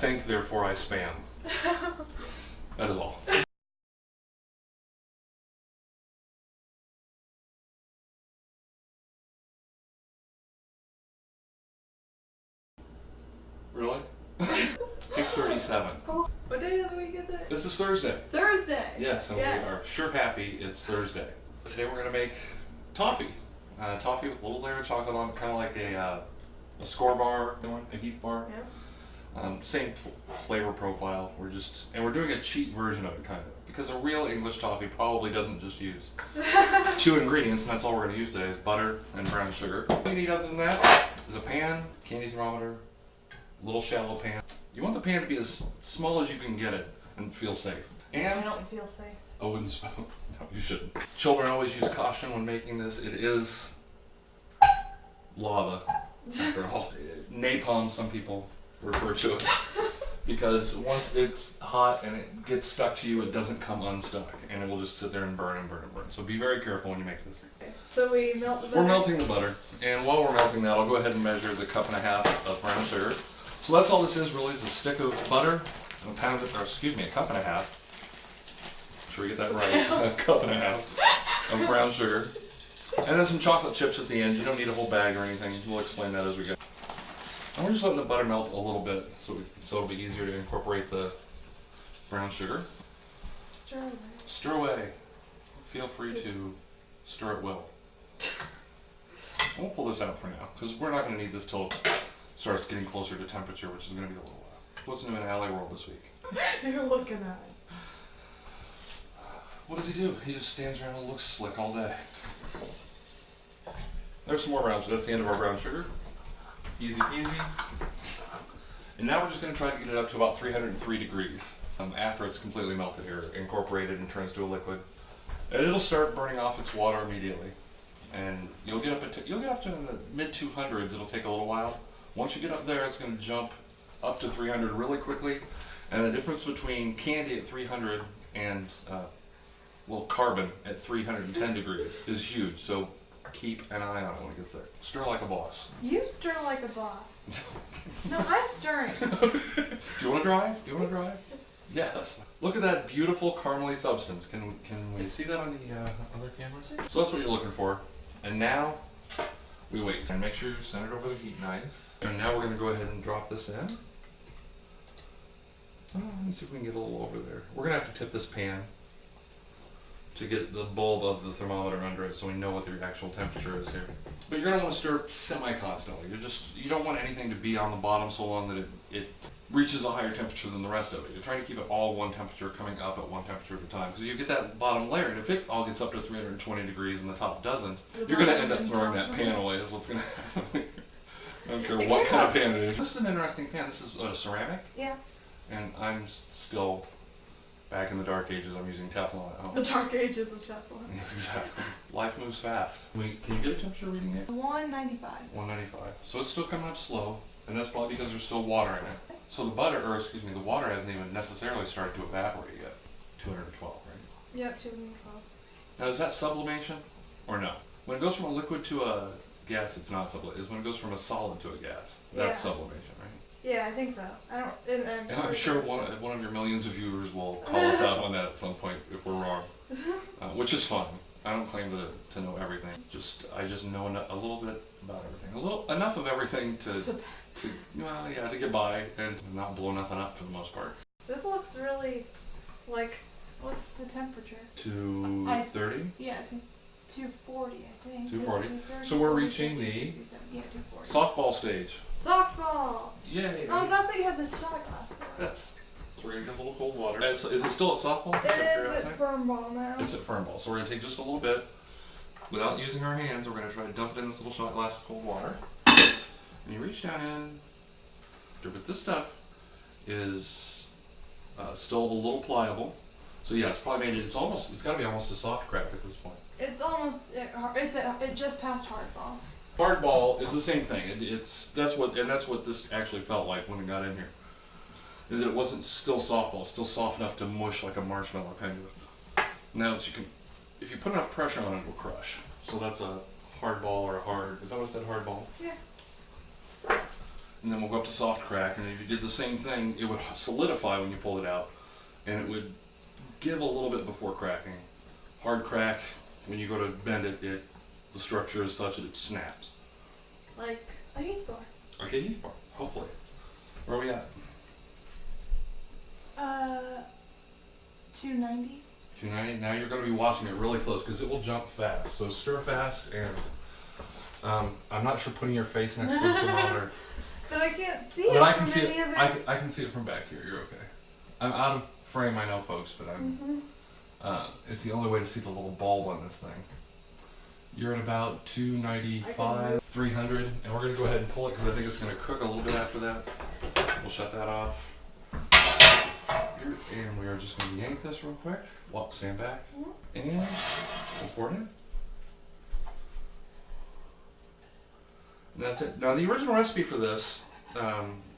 think, therefore I spam. That is all. Really? Pick 37. Oh, what day of the week is it? This is Thursday. Thursday. Yes, and yes. we are sure happy it's Thursday. Today we're going to make toffee. Toffee with a little layer of chocolate on, kind of like a score bar, a Heath bar. Yeah. Same flavor profile. We're doing a cheat version of it, kind of, because a real English toffee probably doesn't just use 2 ingredients, and that's all we're going to use today is butter and brown sugar. All you need other than that is a pan, candy thermometer, little shallow pan. You want the pan to be as small as you can get it and feel safe. And I don't feel safe. a wooden spoon. No, you shouldn't. Children always use caution when making this. It is lava, after all. Napalm, some people refer to it, because once it's hot and it gets stuck to you, it doesn't come unstuck, and it will just sit there and burn and burn and burn. So be very careful when you make this. Okay. So we melt the butter? We're melting the butter, and while we're melting that, I'll go ahead and measure the 1.5 cups of brown sugar. So that's all this is really, is a stick of butter and a pound of, or excuse me, 1.5 cups. Sure we get that right. 1.5 cups of brown sugar. And then some chocolate chips at the end. You don't need a whole bag or anything. We'll explain that as we go. And we're just letting the butter melt a little bit so it'll be easier to incorporate the brown sugar. Stir away. Stir away. Feel free to stir it well. I won't pull this out for now, because we're not going to need this till it starts getting closer to temperature, which is going to be a little while. What's new in Alley World this week? You're looking at it. What does he do? He just stands around and looks slick all day. There's some more brown sugar. That's the end of our brown sugar. Easy peasy. And now we're just going to try to get it up to about 303 degrees after it's completely melted here, incorporated and turns to a liquid. And it'll start burning off its water immediately. And you'll get up to the mid 200s. It'll take a little while. Once you get up there, it's going to jump up to 300 really quickly. And the difference between candy at 300 and carbon at 310 degrees is huge. So keep an eye on it when it gets there. Stir like a boss. You stir like a boss. No, I'm stirring. Do you want to drive? Do you want to drive? Yes. Look at that beautiful caramely substance. Can we see that on the other cameras? So that's what you're looking for. And now we wait. And make sure you center it over the heat nice. And now we're going to go ahead and drop this in. Oh, let me see if we can get a little over there. We're going to have to tip this pan to get the bulb of the thermometer under it so we know what the actual temperature is here. But you're going to want to stir semi-constantly. You don't want anything to be on the bottom so long that it reaches a higher temperature than the rest of it. You're trying to keep it all one temperature, coming up at one temperature at a time. Because you get that bottom layer, and if it all gets up to 320 degrees and the top doesn't, you're going to end up throwing that pan away is what's going to happen. I don't care what kind of pan it is. This is an interesting pan. This is a ceramic. Yeah. And I'm still back in the dark ages. I'm using Teflon at home. The dark ages of Teflon. Yes, exactly. Life moves fast. Can you get a temperature reading here? 195. 195. So it's still coming up slow, and that's probably because there's still water in it. So the water hasn't even necessarily started to evaporate yet. 212, right? Yep, 212. Now is that sublimation or no? When it goes from a liquid to a gas, it's not sublimation. It's when it goes from a solid to a gas. That's sublimation, right? Yeah, I think so. I don't. And I'm sure one of your millions of viewers will call us out on that at some point if we're wrong, which is fun. I don't claim to know everything. I just know a little bit about everything. Enough of everything to get by and not blow nothing up for the most part. This looks really like. What's the temperature? 230. Yeah, 240, I think. 240. So we're reaching the 240. softball stage. Softball! Yay! Oh, that's what you had the shot glass for. Yes. So we're going to get a little cold water. Is it still at softball? It is at firm ball now. It's at firm ball. So we're going to take just a little bit. Without using our hands, we're going to try to dump it in this little shot glass of cold water. And you reach down in. But this stuff is still a little pliable. So yeah, it's probably made it. It's got to be almost a soft crack at this point. It's almost. It just passed hardball. Hardball is the same thing. That's what this actually felt like when it got in here. Is that it wasn't still softball, it's still soft enough to mush like a marshmallow kind of. Now if you put enough pressure on it, it will crush. So that's a hardball or a hard. Is that what it said? Hardball. Yeah. and then we'll go up to soft crack, and if you did the same thing, it would solidify when you pulled it out, and it would give a little bit before cracking. Hard crack, when you go to bend it, the structure is such that it snaps. Like a Heath bar. Like a Heath bar, hopefully. Where are we at? 290. 290. Now you're going to be watching it really close because it will jump fast. So stir fast, and I'm not sure putting your face next to the thermometer. But I can't see it. But I can from see any it. other- I can see it from back here. You're okay. I'm out of frame, I know, folks, but it's the only way to see the little bulb on this thing. You're at about 295, 300, and we're going to go ahead and pull it because I think it's going to cook a little bit after that. We'll shut that off. And we are just going to yank this real quick. Well, stand back. And we'll pour it in. And that's it. Now, the original recipe for this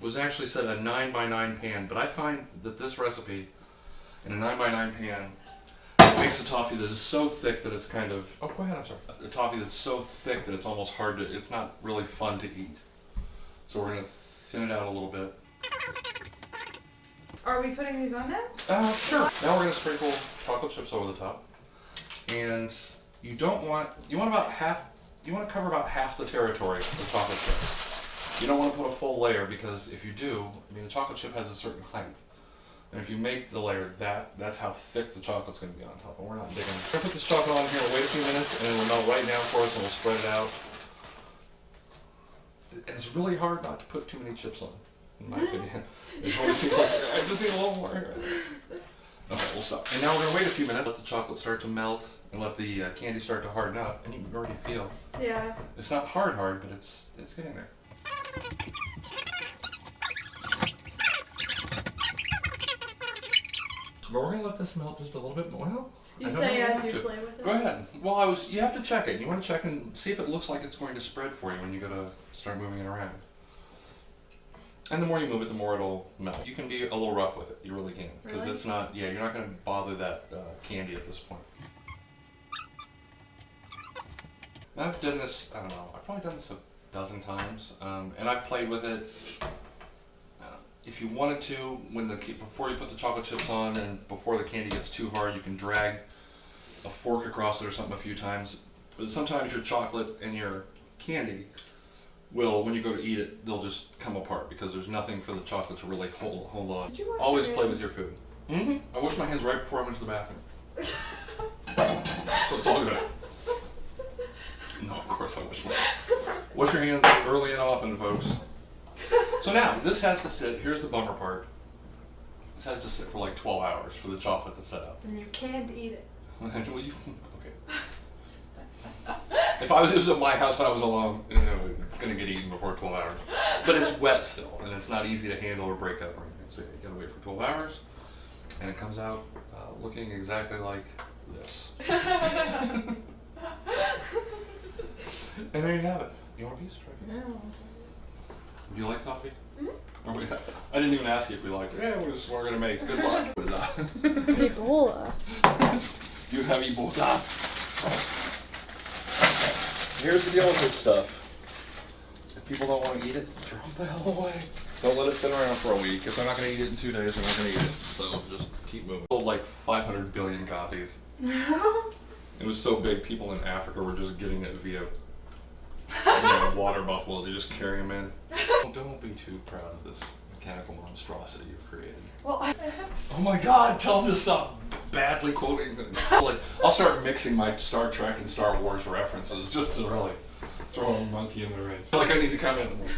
was actually set a 9x9 pan, but I find that this recipe in a 9x9 pan makes a toffee that is so thick that it's kind of, oh, go ahead, I'm sorry. A toffee that's so thick that it's almost hard to, it's not really fun to eat. So we're going to thin it out a little bit. Are we putting these on now? Sure. Now we're going to sprinkle chocolate chips over the top. And you want to cover about half the territory with chocolate chips. You don't want to put a full layer because if you do, I mean, the chocolate chip has a certain height. And if you make the layer that's how thick the chocolate's going to be on top. And we're not digging. We're going to put this chocolate on here, we'll wait a few minutes, and it will melt right down for us, and we'll spread it out. And it's really hard not to put too many chips on, in my opinion. It always seems like I just need a little more here. Okay, we'll stop. And now we're going to wait a few minutes, let the chocolate start to melt, and let the candy start to harden up. And you can already feel. Yeah. It's not hard, but it's getting there. But we're going to let this melt just a little bit more. Well, You say as you play with it? Go ahead. Well, you have to check it. You want to check and see if it looks like it's going to spread for you when you go to start moving it around. And the more you move it, the more it'll melt. You can be a little rough with it. You really can. Because Really? it's not, you're not going to bother that candy at this point. I've done this, I don't know, I've probably done this a dozen times. And I've played with it. If you wanted to, before you put the chocolate chips on and before the candy gets too hard, you can drag a fork across it or something a few times. But sometimes your chocolate and your candy will, when you go to eat it, they'll just come apart because there's nothing for the chocolate to really hold on. Did you wash Always your play hands? with your food. I wash my hands right before I went to the bathroom. So it's all good. No, of course I wash your hands early and often, folks. So now, this has to sit, here's the bummer part. This has to sit for like 12 hours for the chocolate to set up. And you can't eat it. Well, okay. If it was at my house and I was alone, it's going to get eaten before 12 hours. But it's wet still, and it's not easy to handle or break up or anything. So you got to wait for 12 hours, and it comes out looking exactly like this. And there you have it. You want a piece? Try a piece. No. Do you like coffee? Mm-hmm. I didn't even ask you if we liked it. Yeah, we're going to make. Good luck. Ebola. You have Ebola. Here's the deal with this stuff. If people don't want to eat it, throw it the hell away. Don't let it sit around for a week. If they're not going to eat it in 2 days, they're not going to eat it. So just keep moving. Sold like 500 billion copies. It was so big, people in Africa were just getting it via water buffalo. They just carry them in. Don't be too proud of this mechanical monstrosity you've created. Well, Oh my God! Tell them to stop badly quoting things. Like, I'll start mixing my Star Trek and Star Wars references just to really throw a monkey in the ring. I feel like I need to comment on this.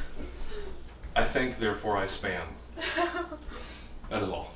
I think, therefore I spam. That is all.